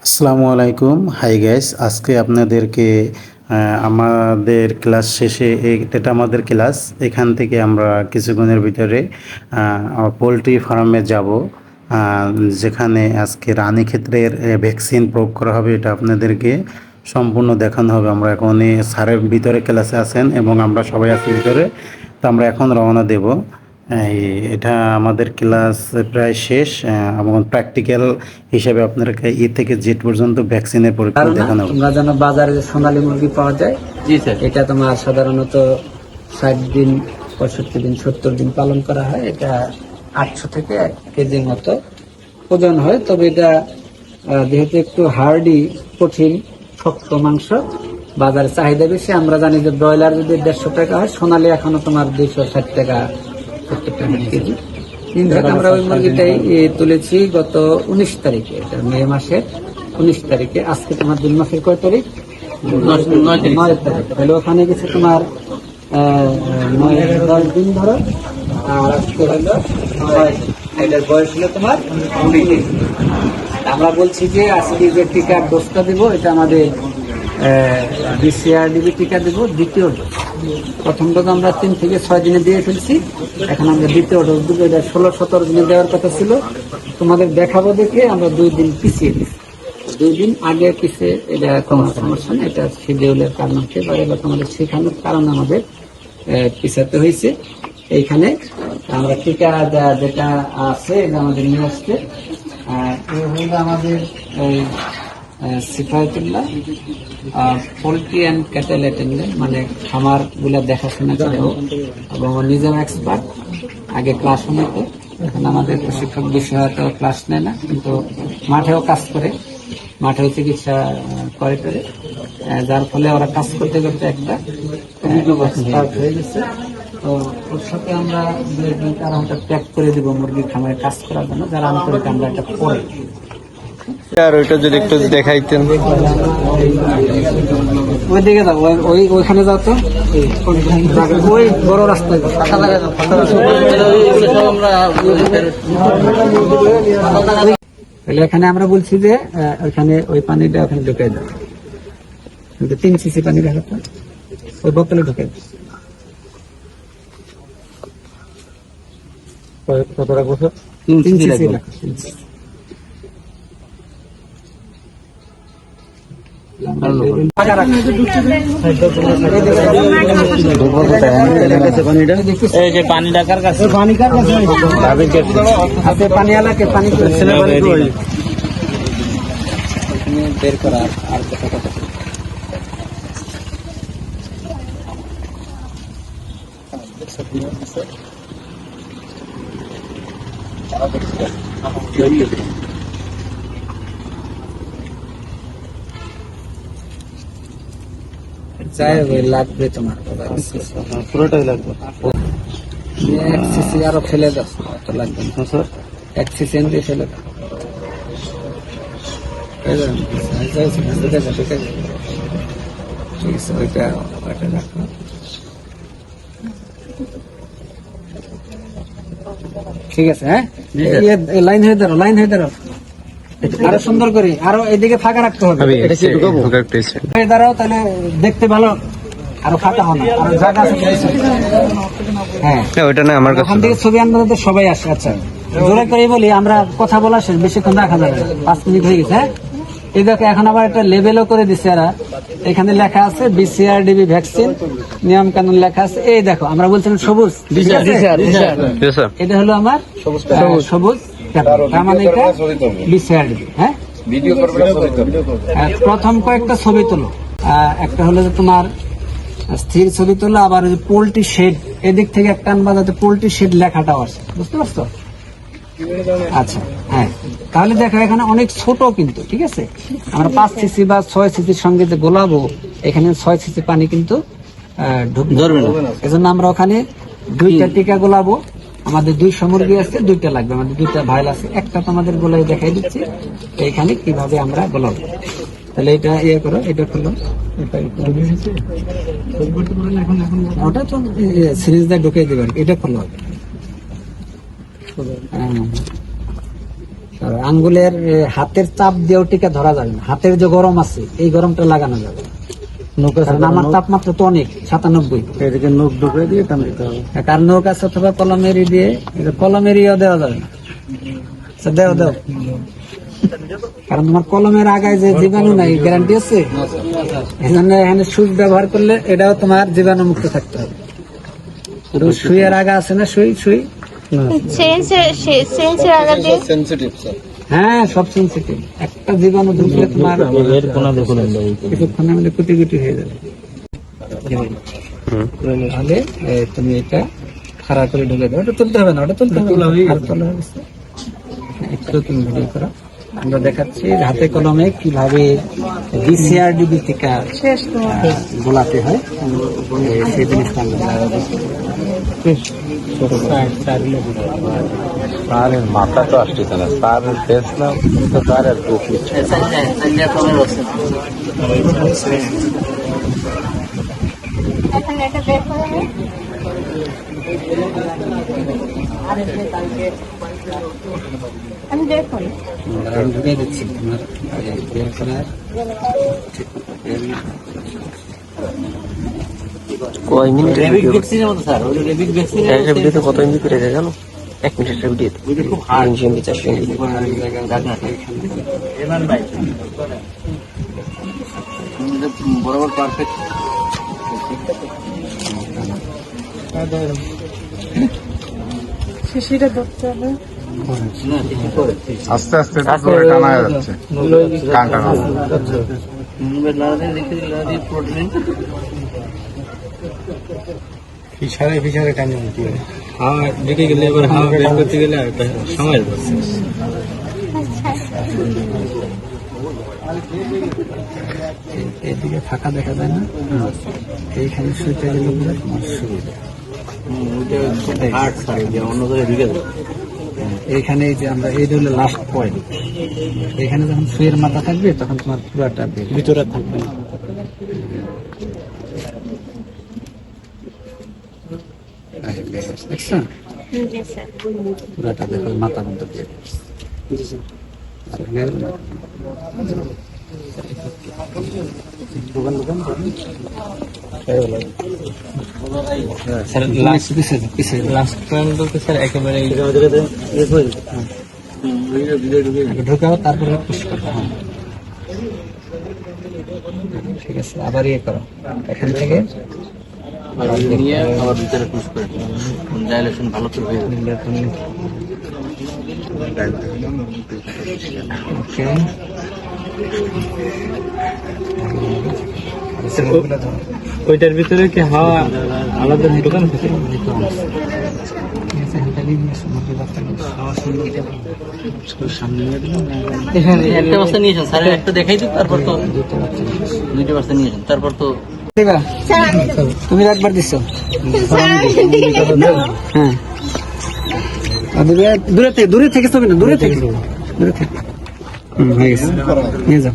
আসসালামু আলাইকুম, hi guys. আজকে আপনাদেরকে আমাদের ক্লাস শেষে এটা আমাদের ক্লাস, এখান থেকে আমরা কিছুক্ষণের ভিতরে পোলট্রি ফার্মে যাব, যেখানে আজকে রানীক্ষেত্রের ভ্যাকসিন প্রয়োগ করা হবে। এটা আপনাদেরকে সম্পূর্ণ দেখানো হবে। আমরা এখন স্যারের ভিতরে ক্লাসে আছেন এবং আমরা সবাই আছি ভিতরে। তো আমরা এখন রওনা দেব। এটা আমাদের ক্লাস প্রায় শেষ এবং প্র্যাকটিক্যাল হিসেবে আপনাদেরকে থেকে জেড পর্যন্ত ভ্যাকসিনের পরীক্ষা দেখানো হবে। তোমরা জানো বাজারে যে সোনালী মুরগি পাওয়া যায়, জি স্যার। এটা তোমার সাধারণত 60 দিন 65 দিন 70 দিন পালন করা হয়। এটা 800 থেকে 1 কেজির মতো ওজন হয়। তবে এটা যেহেতু একটু হার্ডি, কঠিন, শক্ত মাংস, বাজারে চাহিদা বেশি। আমরা জানি যে ব্রয়লার যদি 150 টাকা হয়, সোনালী এখনো তোমার 260 টাকা 70 টাকা কেজি। আমরা ওই মুরগিটাই তুলেছি গত 19 তারিখে, এটা মে মাসের 19 তারিখে। আজকে তোমার জুন মাসের কয় তারিখ? 9 তারিখ। তাহলে ওখানে গেছে তোমার 9-10 দিন ধরো, আর আজকে হলো 9। এটার বয়স হলো তোমার 19 দিন। আমরা বলছি যে আজকে যে টিকার ডোজটা দিব, এটা আমাদের BCRDB টিকা দিব দ্বিতীয় ডোজ। প্রথম ডোজ আমরা 3 থেকে 6 দিনে দিয়ে ফেলছি, এখন আমরা দ্বিতীয় ডোজ দিব। এটা 16-17 দিনে দেওয়ার কথা ছিল। তোমাদের দেখাবো দেখে আমরা 2 দিন পিছিয়ে দিচ্ছি। 2 দিন আগে পিছিয়ে, এটা কোনো সমস্যা নেই। এটা শিডিউলের কারণ হচ্ছে, বা এটা তোমাদের শেখানোর কারণে আমাদের পিছাতে হয়েছে। এইখানে আমরা টিকা যেটা আছে এটা আমাদের নিয়ে আসছে। আমাদের সিফায়তুল্লাহ পোল্ট্রি অ্যান্ড ক্যাটেল অ্যাটেন্ডেন্ট, মানে খামার গুলা দেখাশোনা করে, এবং নিজেও এক্সপার্ট। আগে ক্লাস নিত, এখন আমাদের প্রশিক্ষক বিষয় ক্লাস নেয় না, কিন্তু মাঠেও কাজ করে, মাঠেও চিকিৎসা করে, যার ফলে ওরা কাজ করতে করতে একটা এক্সপার্ট হয়ে গেছে। তো ওর সাথে আমরা 2-3 ঘন্টা প্যাক করে দিব মুরগি খামারে কাজ করার জন্য, যারা আন্তরিক আমরা এটা পড়ে। আর ওইটা যদি একটু দেখাইতেন। ওইদিকে যাও, ওইখানে যাও তো, ওই বড় রাস্তায় এখানে আমরা বলছি যে ওইখানে ওই পানিটা ওখানে ঢুকে দাও, 3 সিসি পানি দেখাতো, ওই বোতলে ঢুকে দাও। কত রাখবো? 3 সিসি রাখো। পানিটা কার কাছে? পানিওয়ালাকে পানি বের করা। আর কথা লাগবে তোমার পুরোটাই লাগবে। 1 সিসি আরো ফেলে দাও, তো লাগবে না স্যার। 1 সিসি এনে ফেলে দাও। ঠিক আছে, ওইটা রাখো। ঠিক আছে, হ্যাঁ, লাইন হয়ে দাঁড়ো, লাইন হয়ে দাঁড়ো, আরো সুন্দর করে, আরো এদিকে ফাঁকা রাখতে হবে। দাঁড়াও, তাহলে দেখতে ভালো, আরো ফাঁকা হবে, আরো জায়গা আছে। হ্যাঁ, ওইটা না আমার কাছে। ওখান থেকে ছবি আনতে তো সবাই আসে। আচ্ছা, জোরে করে বলি, আমরা কথা বলা শেষ, বেশিক্ষণ রাখা যাবে না, 5 মিনিট হয়ে গেছে। হ্যাঁ, এই দেখো, এখন আবার একটা লেবেলও করে দিচ্ছে এরা। এখানে লেখা আছে BCRDB ভ্যাকসিন, নিয়ম কানুন লেখা আছে। এই দেখো, আমরা বলছিলাম সবুজ, এটা হলো আমার সবুজ, তার মানে এটা BCRDB। হ্যাঁ, প্রথম কয়েকটা ছবি তোলো। একটা হলো যে তোমার স্থির ছবি তোলো, আবার পোল্ট্রি শেড, এদিক থেকে একটা আনবা যাতে পোল্ট্রি শেড লেখাটাও আসে, বুঝতে পারছো? আচ্ছা, হ্যাঁ, তাহলে দেখো এখানে অনেক ছোট, কিন্তু ঠিক আছে, আমরা 5 সিসি বা 6 সিসির সঙ্গে যে গোলাবো, এখানে 6 সিসি পানি কিন্তু ধরবে না। এজন্য আমরা ওখানে 2টা টিকা গোলাবো। আমাদের 200 মুরগি আছে, 2টা লাগবে, আমাদের 2টা ভাইল আছে, একটা তো আমাদের গোলাই দেখাই দিচ্ছি এখানে কিভাবে আমরা গোলাবো। তাহলে এটা করো, এটা খুলো, ওটা তো সিরিজটা ঢুকিয়ে দেবেন, এটা খুলো। আর আঙ্গুলের হাতের চাপ দিয়েও টিকা ধরা যাবে না, হাতের যে গরম আছে এই গরমটা লাগানো যাবে। কারণ আমার তাপমাত্রা তো অনেক 97। এদিকে নখ ঢুকে দিয়ে টান দিতে হবে। কার নৌক আছে অথবা কলমেরি দিয়ে, কলমেরিও দেওয়া যাবে না। আচ্ছা, দেও কারণ তোমার কলমের আগায় যে জীবাণু নাই, গ্যারান্টি আছে। এই জন্য এখানে সুচ ব্যবহার করলে এটাও তোমার জীবাণু মুক্ত থাকতে হবে। সুইয়ের আগা আছে না, সুই হ্যাঁ, সব সেন্সিটিভ। একটা জীবাণু ঢুকলে তোমার কিছুক্ষণের মধ্যে কুটি কুটি হয়ে যাবে। তাহলে তুমি এটা খাড়া করে ঢুকে দেবে। ওটা তুলতে হবে না, ওটা তুলতে হবে না। আর তোলা হয়েছে। একটু তুমি ভিডিও করো। আমরা দেখাচ্ছি হাতে কলমে কিভাবে BCRDB টিকা গোলাতে হয়, সেই জিনিসটা আমরা স্যারের মাথা তো আসতেছে না, স্যারের ফেস না তো স্যারের আমি দেখুন ঢুকে দিচ্ছি তোমার কয় মিনিট ভিডিওতে কত এমবি করে যায় জানো? 1 মিনিটের ভিডিওতে খুব হার্ড এমবি 400 এমবি। বরাবর পারফেক্ট। শিশিটা ধরতে হবে। আস্তে আস্তে করে টানা যাচ্ছে কান টানা ফিসারে টানি হাওয়া ঢুকে গেলে এবার হাওয়া বের করতে গেলে সময় লাগছে। এদিকে ফাঁকা দেখা যায় না, এইখানে শুইতে গেলে বলে তোমার সুবিধা। এইখানে এই যে আমরা এই হলো লাস্ট পয়েন্ট, এখানে যখন শুয়ের মাথা থাকবে তখন তোমার পুরাটা ভিতরে থাকবে। দেখছো জি স্যার। পুরাটা দেখো মাথা মতো দিয়ে লাস্ট টাইম বলতে স্যার একেবারে ঢুকাও, তারপরে পুশ করো। হ্যাঁ, ঠিক আছে, আবার ইয়ে করো এখান থেকে নিয়ে আবার ভিতরে পুশ করে ডাইলেশন ভালো করে হয়ে যাবে। ওইটার ভিতরে কি হাওয়া আলাদা ঢোকান থাকে? একটা বস্তা নিয়েছেন স্যার, একটা দেখাই দিন, তারপর তো দুইটা বস্তা নিয়েছেন, তারপর তো তুমি একবার দিচ্ছ। হ্যাঁ, দূরে থেকে ছবি না, দূরে থেকে হয়ে গেছে, নিয়ে যাও।